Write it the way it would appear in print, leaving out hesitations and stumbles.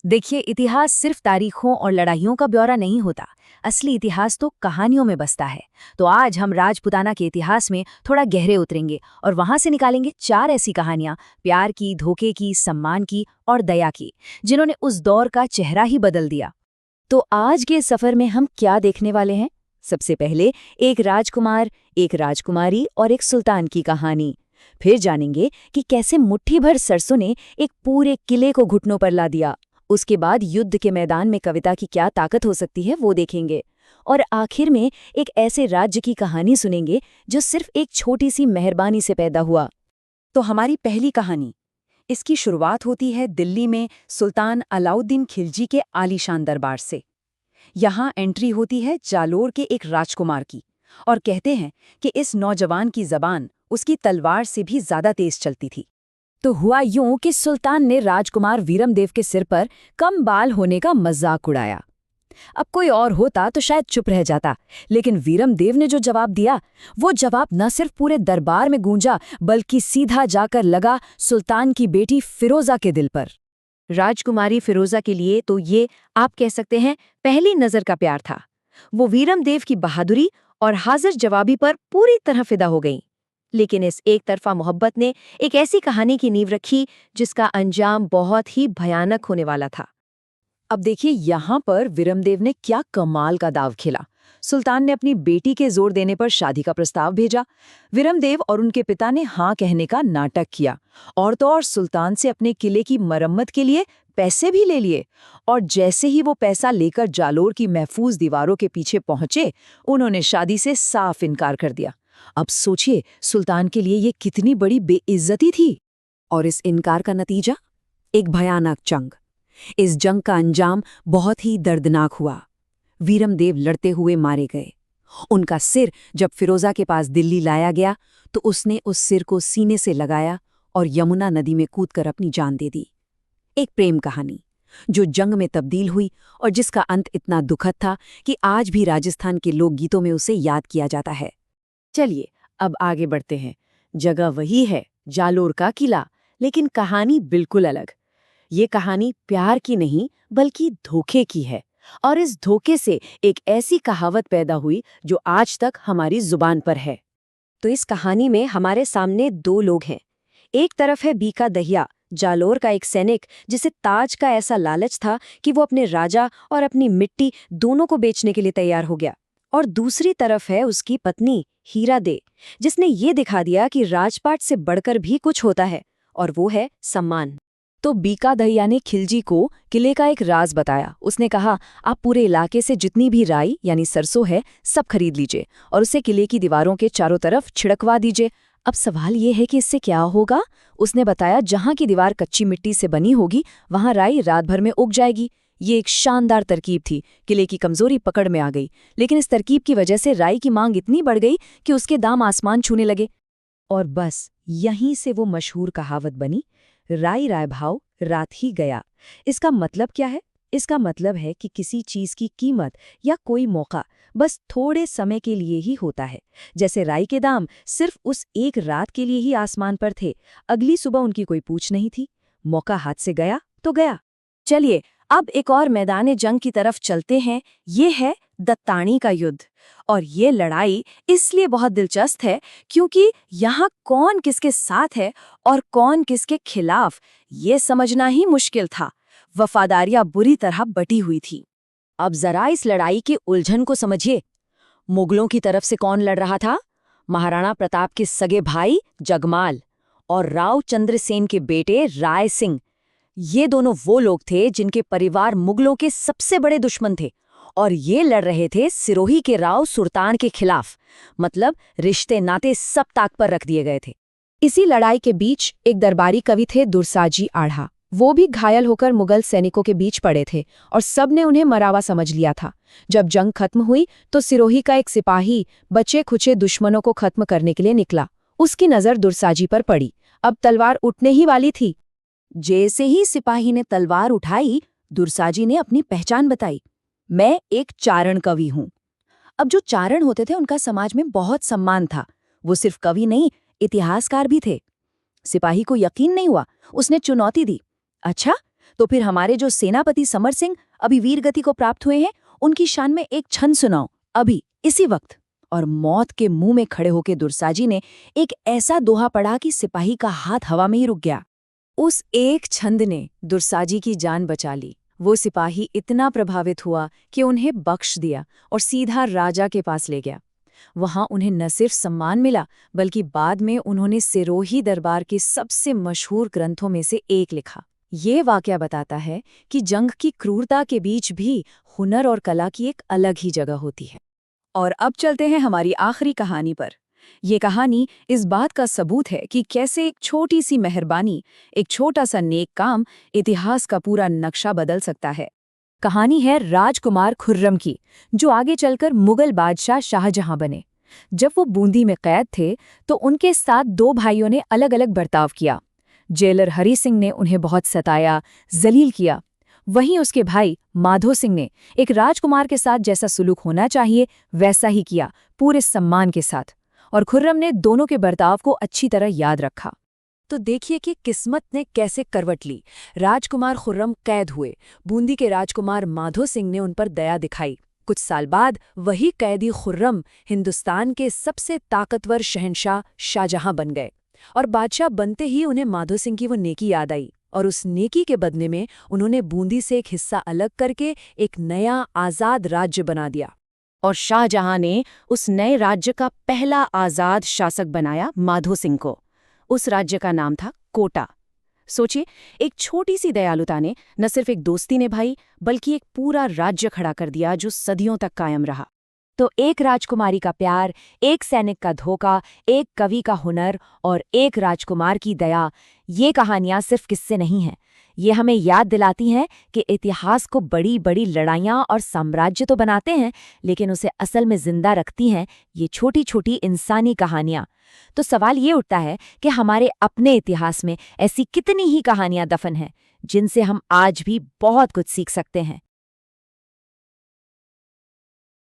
देखिए, इतिहास सिर्फ तारीखों और लड़ाइयों का ब्यौरा नहीं होता। असली इतिहास तो कहानियों में बसता है। तो आज हम राजपूताना के इतिहास में थोड़ा गहरे उतरेंगे और वहां से निकालेंगे 4 ऐसी कहानियां, प्यार की, धोखे की, सम्मान की और दया की, जिन्होंने उस दौर का चेहरा ही बदल दिया। तो आज के सफर में हम क्या देखने वाले हैं? सबसे पहले एक राजकुमार, एक राजकुमारी और एक सुल्तान की कहानी। फिर जानेंगे कि कैसे मुट्ठी भर सरसों ने एक पूरे किले को घुटनों पर ला दिया। उसके बाद युद्ध के मैदान में कविता की क्या ताकत हो सकती है वो देखेंगे। और आखिर में एक ऐसे राज्य की कहानी सुनेंगे जो सिर्फ एक छोटी सी मेहरबानी से पैदा हुआ। तो हमारी पहली कहानी, इसकी शुरुआत होती है दिल्ली में सुल्तान अलाउद्दीन खिलजी के आलीशान दरबार से। यहाँ एंट्री होती है जालोर के एक राजकुमार की, और कहते हैं कि इस नौजवान की जबान उसकी तलवार से भी ज्यादा तेज चलती थी। तो हुआ यूं कि सुल्तान ने राजकुमार वीरमदेव के सिर पर कम बाल होने का मजाक उड़ाया। अब कोई और होता तो शायद चुप रह जाता, लेकिन वीरमदेव ने जो जवाब दिया, वो जवाब न सिर्फ पूरे दरबार में गूंजा, बल्कि सीधा जाकर लगा सुल्तान की बेटी फिरोजा के दिल पर। राजकुमारी फिरोजा के लिए तो ये, आप कह सकते हैं, पहली नजर का प्यार था। वो वीरमदेव की बहादुरी और हाजिर जवाबी पर पूरी तरह फिदा हो गई। लेकिन इस एक तरफा मोहब्बत ने एक ऐसी कहानी की नींव रखी जिसका अंजाम बहुत ही भयानक होने वाला था। अब देखिए, यहाँ पर वीरमदेव ने क्या कमाल का दाव खेला। सुल्तान ने अपनी बेटी के जोर देने पर शादी का प्रस्ताव भेजा। वीरमदेव और उनके पिता ने हाँ कहने का नाटक किया, और तो और सुल्तान से अपने किले की मरम्मत के लिए पैसे भी ले लिए। और जैसे ही वो पैसा लेकर जालोर की महफूज दीवारों के पीछे पहुंचे, उन्होंने शादी से साफ इनकार कर दिया। अब सोचिए, सुल्तान के लिए ये कितनी बड़ी बेइज्जती थी। और इस इनकार का नतीजा, एक भयानक जंग। इस जंग का अंजाम बहुत ही दर्दनाक हुआ। वीरमदेव लड़ते हुए मारे गए। उनका सिर जब फिरोजा के पास दिल्ली लाया गया, तो उसने उस सिर को सीने से लगाया और यमुना नदी में कूदकर अपनी जान दे दी। एक प्रेम कहानी जो जंग में तब्दील हुई और जिसका अंत इतना दुखद था कि आज भी राजस्थान के लोकगीतों में उसे याद किया जाता है। चलिए, अब आगे बढ़ते हैं। जगह वही है, जालोर का किला, लेकिन कहानी बिल्कुल अलग। ये कहानी प्यार की नहीं, बल्कि धोखे की है। और इस धोखे से एक ऐसी कहावत पैदा हुई जो आज तक हमारी जुबान पर है। तो इस कहानी में हमारे सामने 2 लोग हैं। एक तरफ है बीका दहिया, जालोर का एक सैनिक जिसे ताज का ऐसा लालच था कि वो अपने राजा और अपनी मिट्टी दोनों को बेचने के लिए तैयार हो गया। और दूसरी तरफ है उसकी पत्नी हीरा दे, जिसने ये दिखा दिया कि राजपाट से बढ़कर भी कुछ होता है, और वो है सम्मान। तो बीका दहिया ने खिलजी को किले का एक राज बताया। उसने कहा, आप पूरे इलाके से जितनी भी राई यानी सरसों है, सब खरीद लीजिए और उसे किले की दीवारों के चारों तरफ छिड़कवा दीजिए। अब सवाल ये है कि इससे क्या होगा? उसने बताया, जहां की दीवार कच्ची मिट्टी से बनी होगी, वहां राई रात भर में उग जाएगी। ये एक शानदार तरकीब थी। किले की कमजोरी पकड़ में आ गई, लेकिन इस तरकीब की वजह से राई की मांग इतनी बढ़ गई कि उसके दाम आसमान छूने लगे। और बस यहीं से वो मशहूर कहावत बनी, राई राय भाव रात ही गया। इसका मतलब क्या है? इसका मतलब है कि किसी चीज की कीमत या कोई मौका बस थोड़े समय के लिए ही होता है। जैसे राई के दाम सिर्फ उस एक रात के लिए ही आसमान पर थे, अगली सुबह उनकी कोई पूछ नहीं थी। मौका हाथ से गया तो गया। चलिए, अब एक और मैदान जंग की तरफ चलते हैं। ये है दत्तानी का युद्ध। और ये लड़ाई इसलिए बहुत दिलचस्प है क्योंकि यहाँ कौन किसके साथ है और कौन किसके खिलाफ, ये समझना ही मुश्किल था। वफादारियां बुरी तरह बटी हुई थी। अब जरा इस लड़ाई की उलझन को समझिए। मुगलों की तरफ से कौन लड़ रहा था? महाराणा प्रताप के सगे भाई जगमाल और राव चंद्रसेन के बेटे राय सिंह। ये दोनों वो लोग थे जिनके परिवार मुगलों के सबसे बड़े दुश्मन थे, और ये लड़ रहे थे सिरोही के राव सुल्तान के खिलाफ। मतलब रिश्ते नाते सब ताक पर रख दिए गए थे। इसी लड़ाई के बीच एक दरबारी कवि थे, दुर्साजी आढ़ा। वो भी घायल होकर मुगल सैनिकों के बीच पड़े थे और सबने उन्हें मरावा समझ लिया था। जब जंग खत्म हुई तो सिरोही का एक सिपाही बचे खुचे दुश्मनों को खत्म करने के लिए निकला। उसकी नजर दुर्साजी पर पड़ी। अब तलवार उठने ही वाली थी। जैसे ही सिपाही ने तलवार उठाई, दुर्साजी ने अपनी पहचान बताई, मैं एक चारण कवि हूं। अब जो चारण होते थे उनका समाज में बहुत सम्मान था। वो सिर्फ कवि नहीं, इतिहासकार भी थे। सिपाही को यकीन नहीं हुआ, उसने चुनौती दी, अच्छा तो फिर हमारे जो सेनापति समर सिंह अभी वीर गति को प्राप्त हुए हैं, उनकी शान में एक छंद सुनाओ, अभी इसी वक्त। और मौत के मुंह में खड़े होकर दुर्साजी ने एक ऐसा दोहा पढ़ा कि सिपाही का हाथ हवा में ही रुक गया। उस एक छंद ने दुर्साजी की जान बचा ली। वो सिपाही इतना प्रभावित हुआ कि उन्हें बख्श दिया और सीधा राजा के पास ले गया। वहां उन्हें न सिर्फ सम्मान मिला, बल्कि बाद में उन्होंने सिरोही दरबार के सबसे मशहूर ग्रंथों में से एक लिखा। ये वाकया बताता है कि जंग की क्रूरता के बीच भी हुनर और कला की एक अलग ही जगह होती है। और अब चलते हैं हमारी आखिरी कहानी पर। ये कहानी इस बात का सबूत है कि कैसे एक छोटी सी मेहरबानी, एक छोटा सा नेक काम इतिहास का पूरा नक्शा बदल सकता है। कहानी है राजकुमार खुर्रम की, जो आगे चलकर मुगल बादशाह शाहजहां बने। जब वो बूंदी में कैद थे तो उनके साथ दो भाइयों ने अलग अलग बर्ताव किया। जेलर हरी सिंह ने उन्हें बहुत सताया, जलील किया। वहीं उसके भाई माधो सिंह ने एक राजकुमार के साथ जैसा सुलूक होना चाहिए वैसा ही किया, पूरे सम्मान के साथ। और खुर्रम ने दोनों के बर्ताव को अच्छी तरह याद रखा। तो देखिए कि किस्मत ने कैसे करवट ली। राजकुमार खुर्रम कैद हुए, बूंदी के राजकुमार माधो सिंह ने उन पर दया दिखाई। कुछ साल बाद वही कैदी खुर्रम हिंदुस्तान के सबसे ताकतवर शहंशाह शाहजहां बन गए। और बादशाह बनते ही उन्हें माधो सिंह की वो नेकी याद आई, और उस नेकी के बदले में उन्होंने बूंदी से एक हिस्सा अलग करके एक नया आज़ाद राज्य बना दिया। और शाहजहां ने उस नए राज्य का पहला आज़ाद शासक बनाया माधो सिंह को। उस राज्य का नाम था कोटा। सोचिए, एक छोटी सी दयालुता ने न सिर्फ एक दोस्ती निभाई, बल्कि एक पूरा राज्य खड़ा कर दिया जो सदियों तक कायम रहा। तो एक राजकुमारी का प्यार, एक सैनिक का धोखा, एक कवि का हुनर और एक राजकुमार की दया, ये कहानियां सिर्फ किस्से नहीं हैं। ये हमें याद दिलाती हैं कि इतिहास को बड़ी बड़ी लड़ाइयाँ और साम्राज्य तो बनाते हैं, लेकिन उसे असल में जिंदा रखती हैं ये छोटी छोटी इंसानी कहानियाँ। तो सवाल ये उठता है कि हमारे अपने इतिहास में ऐसी कितनी ही कहानियाँ दफन हैं जिनसे हम आज भी बहुत कुछ सीख सकते हैं।